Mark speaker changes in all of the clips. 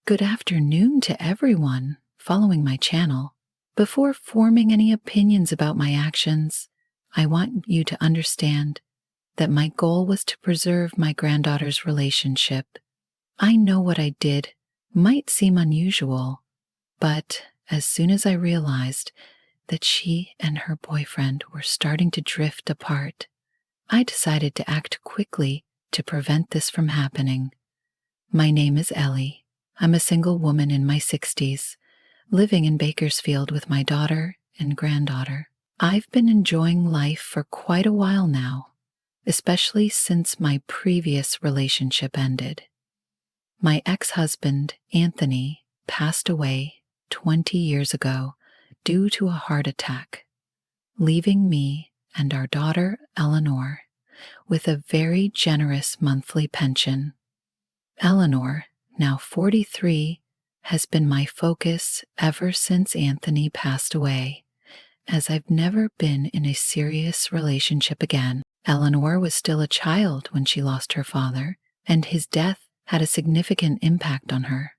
Speaker 1: Good afternoon to everyone following my channel. Before forming any opinions about my actions, I want you to understand that my goal was to preserve my granddaughter's relationship. I know what I did might seem unusual, but as soon as I realized that she and her boyfriend were starting to drift apart, I decided to act quickly to prevent this from happening. My name is Ellie. I'm a single woman in my 60s, living in Bakersfield with my daughter and granddaughter. I've been enjoying life for quite a while now, especially since my previous relationship ended. My ex-husband, Anthony, passed away 20 years ago due to a heart attack, leaving me and our daughter, Eleanor, with a very generous monthly pension. Eleanor, now 43, has been my focus ever since Anthony passed away, as I've never been in a serious relationship again. Eleanor was still a child when she lost her father, and his death had a significant impact on her.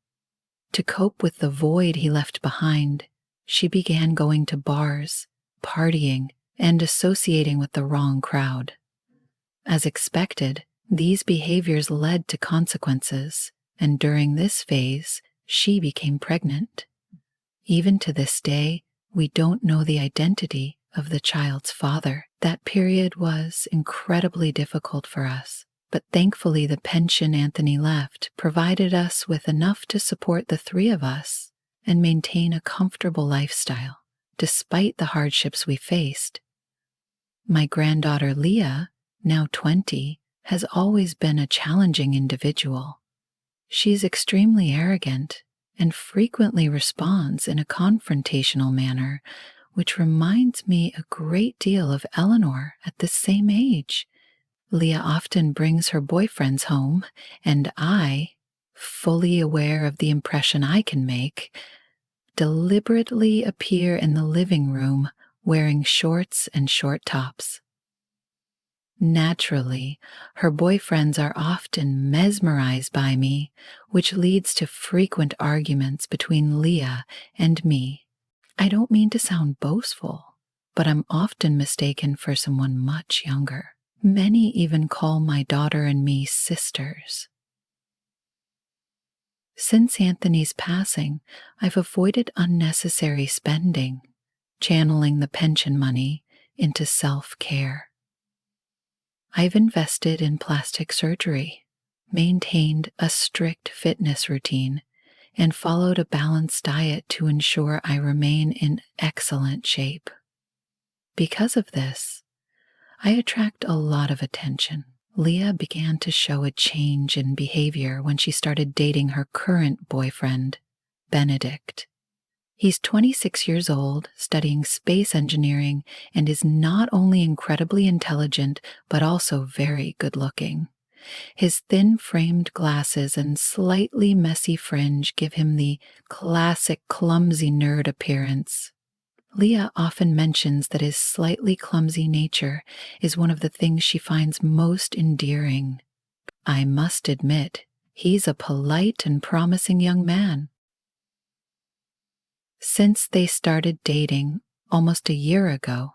Speaker 1: To cope with the void he left behind, she began going to bars, partying, and associating with the wrong crowd. As expected, these behaviors led to consequences, and during this phase, she became pregnant. Even to this day, we don't know the identity of the child's father. That period was incredibly difficult for us, but thankfully the pension Anthony left provided us with enough to support the three of us and maintain a comfortable lifestyle, despite the hardships we faced. My granddaughter Leah, now 20, has always been a challenging individual. She's extremely arrogant and frequently responds in a confrontational manner, which reminds me a great deal of Eleanor at the same age. Leah often brings her boyfriends home, and I, fully aware of the impression I can make, deliberately appear in the living room wearing shorts and short tops. Naturally, her boyfriends are often mesmerized by me, which leads to frequent arguments between Leah and me. I don't mean to sound boastful, but I'm often mistaken for someone much younger. Many even call my daughter and me sisters. Since Anthony's passing, I've avoided unnecessary spending, channeling the pension money into self-care. I've invested in plastic surgery, maintained a strict fitness routine, and followed a balanced diet to ensure I remain in excellent shape. Because of this, I attract a lot of attention. Leah began to show a change in behavior when she started dating her current boyfriend, Benedict. He's 26 years old, studying space engineering, and is not only incredibly intelligent, but also very good-looking. His thin-framed glasses and slightly messy fringe give him the classic clumsy nerd appearance. Leah often mentions that his slightly clumsy nature is one of the things she finds most endearing. I must admit, he's a polite and promising young man. Since they started dating almost a year ago,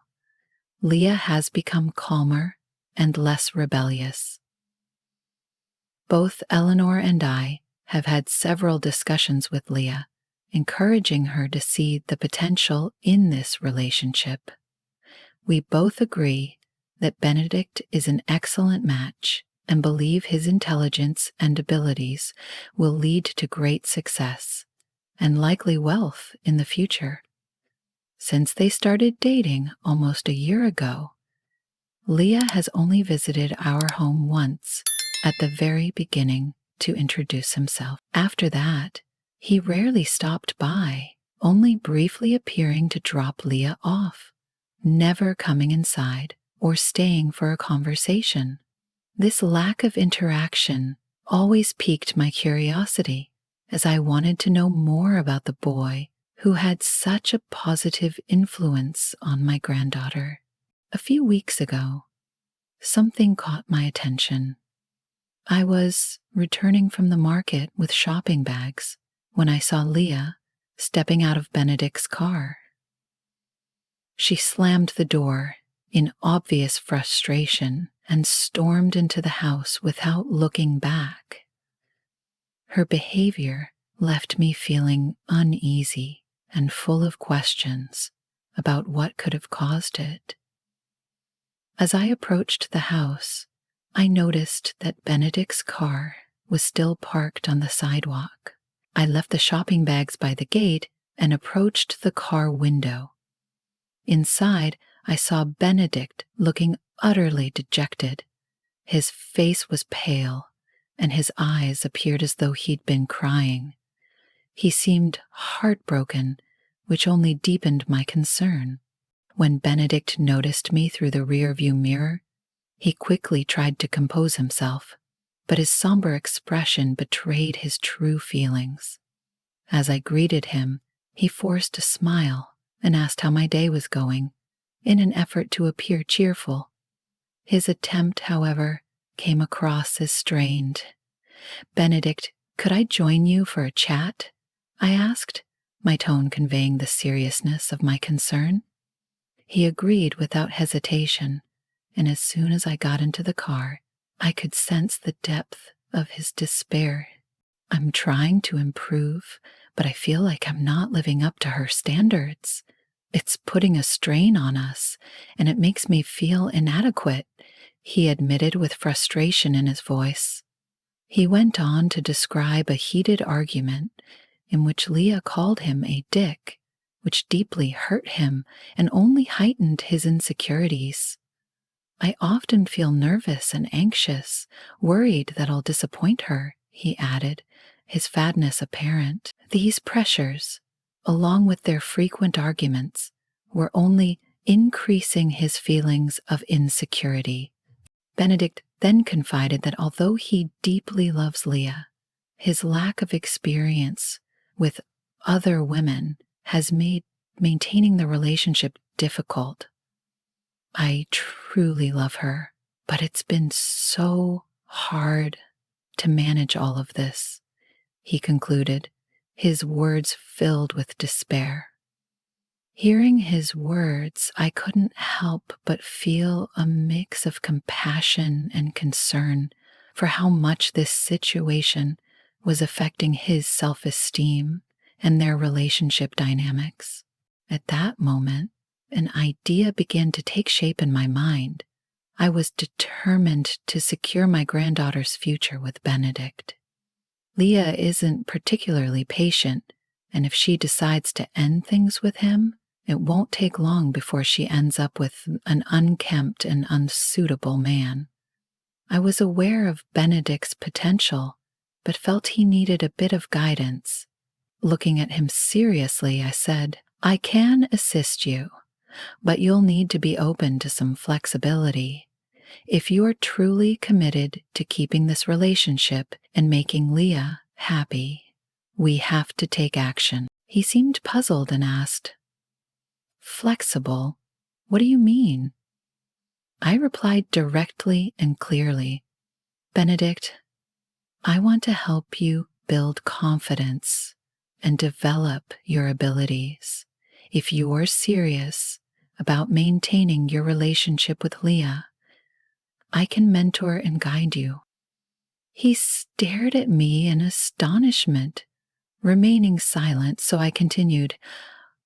Speaker 1: Leah has become calmer and less rebellious. Both Eleanor and I have had several discussions with Leah, encouraging her to see the potential in this relationship. We both agree that Benedict is an excellent match and believe his intelligence and abilities will lead to great success and likely wealth in the future. Since they started dating almost a year ago, Leah has only visited our home once at the very beginning to introduce himself. After that, he rarely stopped by, only briefly appearing to drop Leah off, never coming inside or staying for a conversation. This lack of interaction always piqued my curiosity, as I wanted to know more about the boy who had such a positive influence on my granddaughter. A few weeks ago, something caught my attention. I was returning from the market with shopping bags when I saw Leah stepping out of Benedict's car. She slammed the door in obvious frustration and stormed into the house without looking back. Her behavior left me feeling uneasy and full of questions about what could have caused it. As I approached the house, I noticed that Benedict's car was still parked on the sidewalk. I left the shopping bags by the gate and approached the car window. Inside, I saw Benedict looking utterly dejected. His face was pale, and his eyes appeared as though he'd been crying. He seemed heartbroken, which only deepened my concern. When Benedict noticed me through the rearview mirror, he quickly tried to compose himself, but his somber expression betrayed his true feelings. As I greeted him, he forced a smile and asked how my day was going, in an effort to appear cheerful. His attempt, however, came across as strained. "Benedict, could I join you for a chat?" I asked, my tone conveying the seriousness of my concern. He agreed without hesitation, and as soon as I got into the car, I could sense the depth of his despair. "I'm trying to improve, but I feel like I'm not living up to her standards. It's putting a strain on us, and it makes me feel inadequate," he admitted with frustration in his voice. He went on to describe a heated argument in which Leah called him a dick, which deeply hurt him and only heightened his insecurities. "I often feel nervous and anxious, worried that I'll disappoint her," he added, his sadness apparent. These pressures, along with their frequent arguments, were only increasing his feelings of insecurity. Benedict then confided that although he deeply loves Leah, his lack of experience with other women has made maintaining the relationship difficult. "I truly love her, but it's been so hard to manage all of this," he concluded, his words filled with despair. Hearing his words, I couldn't help but feel a mix of compassion and concern for how much this situation was affecting his self-esteem and their relationship dynamics. At that moment, an idea began to take shape in my mind. I was determined to secure my granddaughter's future with Benedict. Leah isn't particularly patient, and if she decides to end things with him, it won't take long before she ends up with an unkempt and unsuitable man. I was aware of Benedict's potential, but felt he needed a bit of guidance. Looking at him seriously, I said, "I can assist you, but you'll need to be open to some flexibility. If you are truly committed to keeping this relationship and making Leah happy, we have to take action." He seemed puzzled and asked, "Flexible? What do you mean?" I replied directly and clearly, "Benedict, I want to help you build confidence and develop your abilities. If you're serious about maintaining your relationship with Leah, I can mentor and guide you." He stared at me in astonishment, remaining silent, so I continued,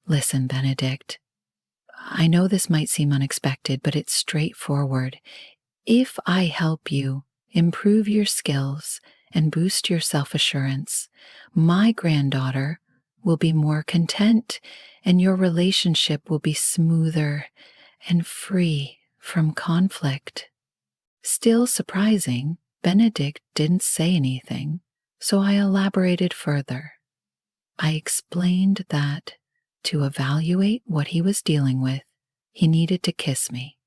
Speaker 1: "Listen, Benedict, I know this might seem unexpected, but it's straightforward. If I help you improve your skills and boost your self-assurance, my granddaughter will be more content and your relationship will be smoother and free from conflict." Still surprising, Benedict didn't say anything, so I elaborated further. I explained that to evaluate what he was dealing with, he needed to kiss me.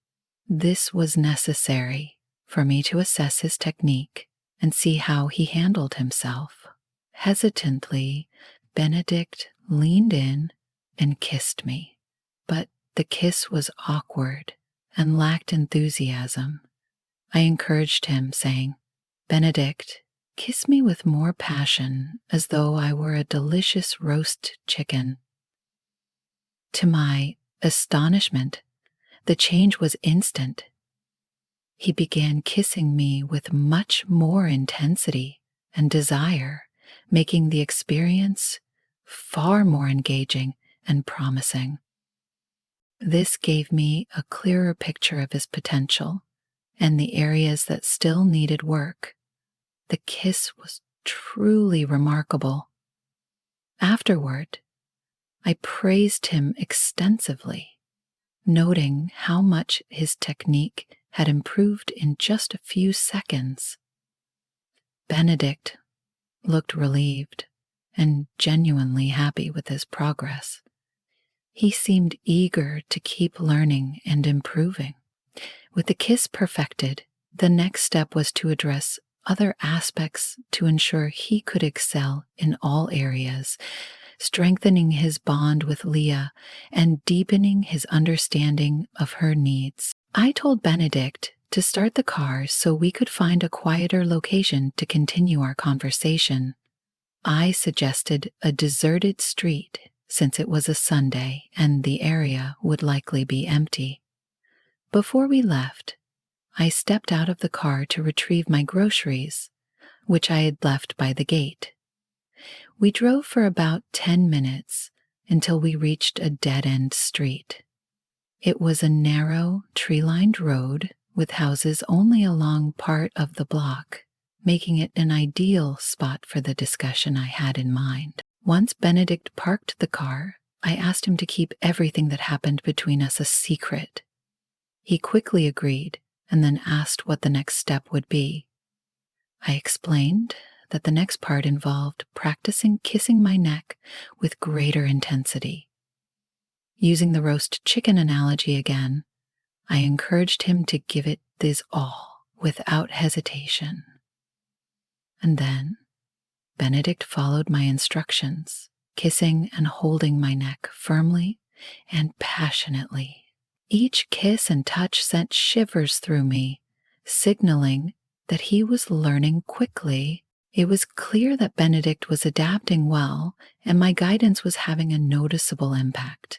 Speaker 1: This was necessary for me to assess his technique and see how he handled himself. Hesitantly, Benedict leaned in and kissed me, but the kiss was awkward and lacked enthusiasm. I encouraged him, saying, "Benedict, kiss me with more passion as though I were a delicious roast chicken. To my astonishment, the change was instant. He began kissing me with much more intensity and desire, making the experience far more engaging and promising. This gave me a clearer picture of his potential and the areas that still needed work. The kiss was truly remarkable. Afterward, I praised him extensively, noting how much his technique had improved in just a few seconds. Benedict looked relieved and genuinely happy with his progress. He seemed eager to keep learning and improving. With the kiss perfected, the next step was to address other aspects to ensure he could excel in all areas, strengthening his bond with Leah and deepening his understanding of her needs. I told Benedict to start the car so we could find a quieter location to continue our conversation. I suggested a deserted street since it was a Sunday and the area would likely be empty. Before we left, I stepped out of the car to retrieve my groceries, which I had left by the gate. We drove for about 10 minutes until we reached a dead-end street. It was a narrow, tree-lined road with houses only along part of the block, making it an ideal spot for the discussion I had in mind. Once Benedict parked the car, I asked him to keep everything that happened between us a secret. He quickly agreed and then asked what the next step would be. I explained that the next part involved practicing kissing my neck with greater intensity. Using the roast chicken analogy again, I encouraged him to give it his all without hesitation. And then Benedict followed my instructions, kissing and holding my neck firmly and passionately. Each kiss and touch sent shivers through me, signaling that he was learning quickly. It was clear that Benedict was adapting well, and my guidance was having a noticeable impact.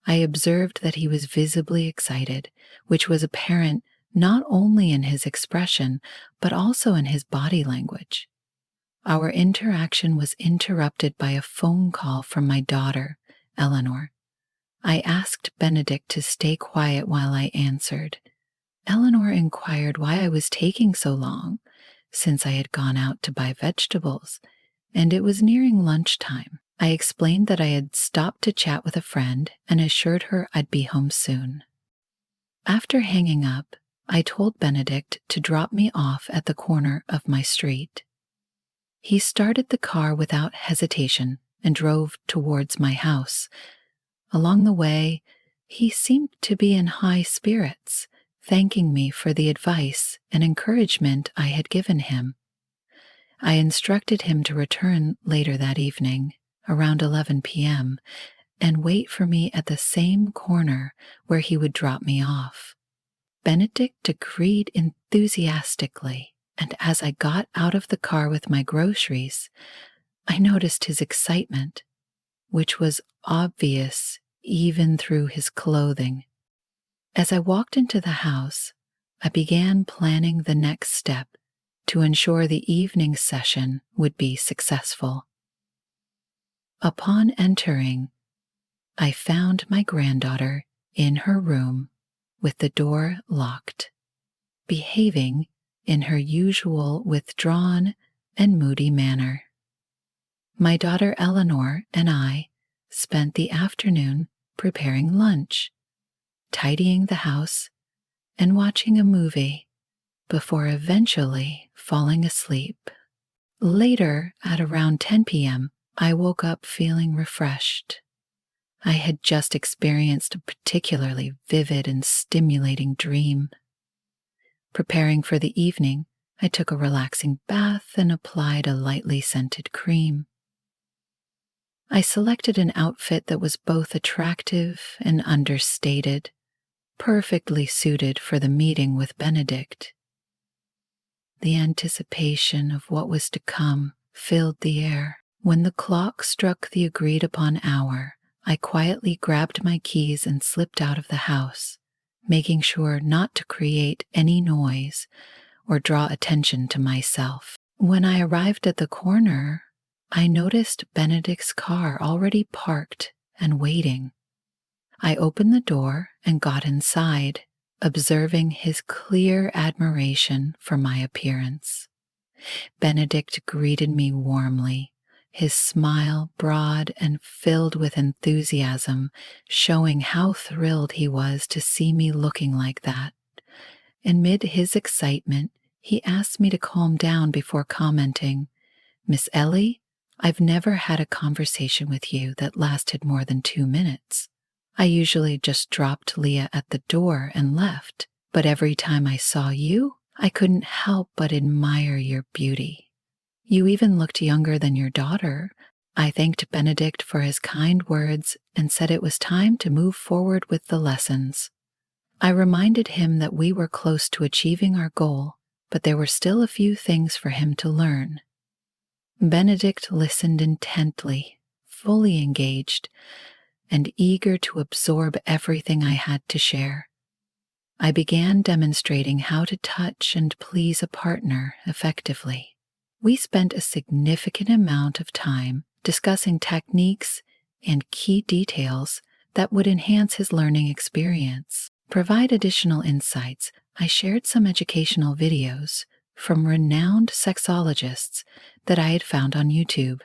Speaker 1: I observed that he was visibly excited, which was apparent not only in his expression, but also in his body language. Our interaction was interrupted by a phone call from my daughter, Eleanor. I asked Benedict to stay quiet while I answered. Eleanor inquired why I was taking so long, since I had gone out to buy vegetables, and it was nearing lunchtime. I explained that I had stopped to chat with a friend and assured her I'd be home soon. After hanging up, I told Benedict to drop me off at the corner of my street. He started the car without hesitation and drove towards my house. Along the way, he seemed to be in high spirits, thanking me for the advice and encouragement I had given him. I instructed him to return later that evening, around 11 p.m., and wait for me at the same corner where he would drop me off. Benedict agreed enthusiastically, and as I got out of the car with my groceries, I noticed his excitement, which was obvious even through his clothing. As I walked into the house, I began planning the next step to ensure the evening session would be successful. Upon entering, I found my granddaughter in her room with the door locked, behaving in her usual withdrawn and moody manner. My daughter Eleanor and I spent the afternoon preparing lunch, tidying the house, and watching a movie before eventually falling asleep. Later, at around 10 p.m., I woke up feeling refreshed. I had just experienced a particularly vivid and stimulating dream. Preparing for the evening, I took a relaxing bath and applied a lightly scented cream. I selected an outfit that was both attractive and understated, perfectly suited for the meeting with Benedict. The anticipation of what was to come filled the air. When the clock struck the agreed upon hour, I quietly grabbed my keys and slipped out of the house, making sure not to create any noise or draw attention to myself. When I arrived at the corner, I noticed Benedict's car already parked and waiting. I opened the door and got inside, observing his clear admiration for my appearance. Benedict greeted me warmly, his smile broad and filled with enthusiasm, showing how thrilled he was to see me looking like that. Amid his excitement, he asked me to calm down before commenting, "Miss Ellie, I've never had a conversation with you that lasted more than 2 minutes. I usually just dropped Leah at the door and left, but every time I saw you, I couldn't help but admire your beauty. You even looked younger than your daughter." I thanked Benedict for his kind words and said it was time to move forward with the lessons. I reminded him that we were close to achieving our goal, but there were still a few things for him to learn. Benedict listened intently, fully engaged, and eager to absorb everything I had to share. I began demonstrating how to touch and please a partner effectively. We spent a significant amount of time discussing techniques and key details that would enhance his learning experience. Provide additional insights, I shared some educational videos from renowned sexologists that I had found on YouTube.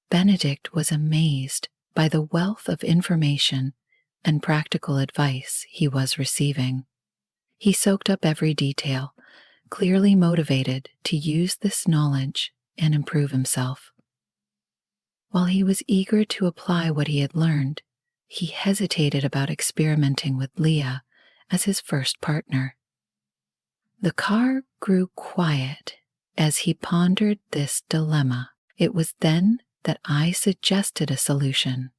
Speaker 1: Benedict was amazed by the wealth of information and practical advice he was receiving. He soaked up every detail, clearly motivated to use this knowledge and improve himself. While he was eager to apply what he had learned, he hesitated about experimenting with Leah as his first partner. The car grew quiet as he pondered this dilemma. It was then that I suggested a solution.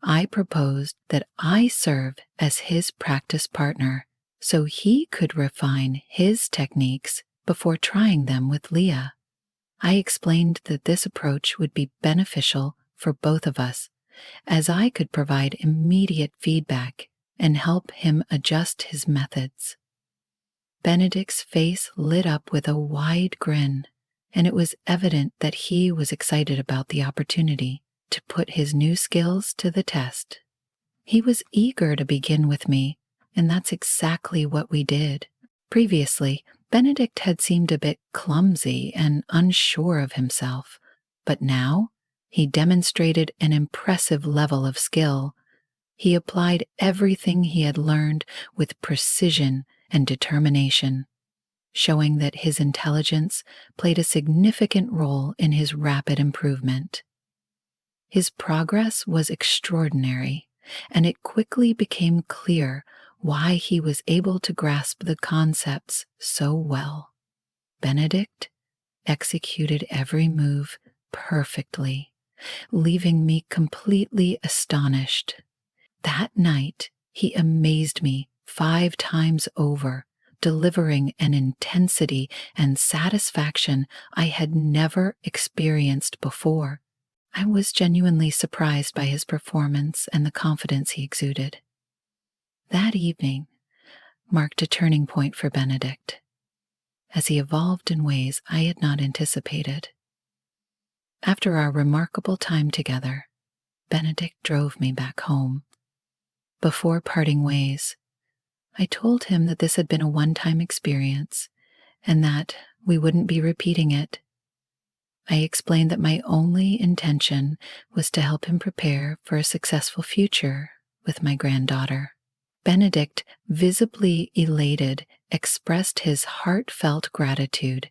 Speaker 1: I proposed that I serve as his practice partner so he could refine his techniques before trying them with Leah. I explained that this approach would be beneficial for both of us, as I could provide immediate feedback and help him adjust his methods. Benedict's face lit up with a wide grin, and it was evident that he was excited about the opportunity to put his new skills to the test. He was eager to begin with me, and that's exactly what we did. Previously, Benedict had seemed a bit clumsy and unsure of himself, but now he demonstrated an impressive level of skill. He applied everything he had learned with precision and determination, showing that his intelligence played a significant role in his rapid improvement. His progress was extraordinary, and it quickly became clear why he was able to grasp the concepts so well. Benedict executed every move perfectly, leaving me completely astonished. That night, he amazed me 5 times over, delivering an intensity and satisfaction I had never experienced before. I was genuinely surprised by his performance and the confidence he exuded. That evening marked a turning point for Benedict, as he evolved in ways I had not anticipated. After our remarkable time together, Benedict drove me back home. Before parting ways, I told him that this had been a one-time experience and that we wouldn't be repeating it. I explained that my only intention was to help him prepare for a successful future with my granddaughter. Benedict, visibly elated, expressed his heartfelt gratitude.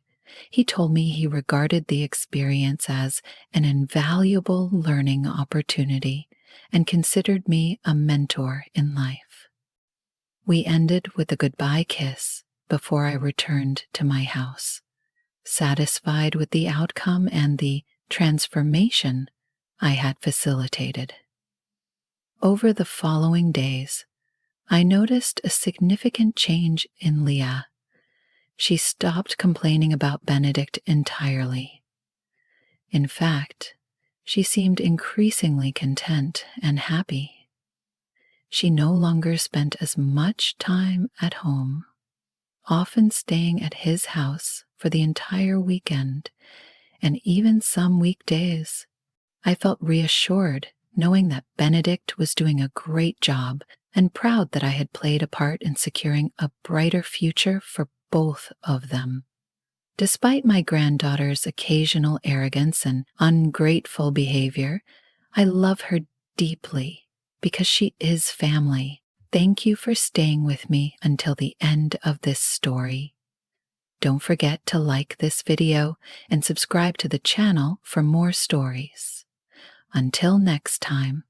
Speaker 1: He told me he regarded the experience as an invaluable learning opportunity and considered me a mentor in life. We ended with a goodbye kiss before I returned to my house, satisfied with the outcome and the transformation I had facilitated. Over the following days, I noticed a significant change in Leah. she stopped complaining about Benedict entirely. In fact, she seemed increasingly content and happy. She no longer spent as much time at home, often staying at his house for the entire weekend and even some weekdays. I felt reassured knowing that Benedict was doing a great job and proud that I had played a part in securing a brighter future for both of them. Despite my granddaughter's occasional arrogance and ungrateful behavior, I love her deeply because she is family. Thank you for staying with me until the end of this story. Don't forget to like this video and subscribe to the channel for more stories. Until next time,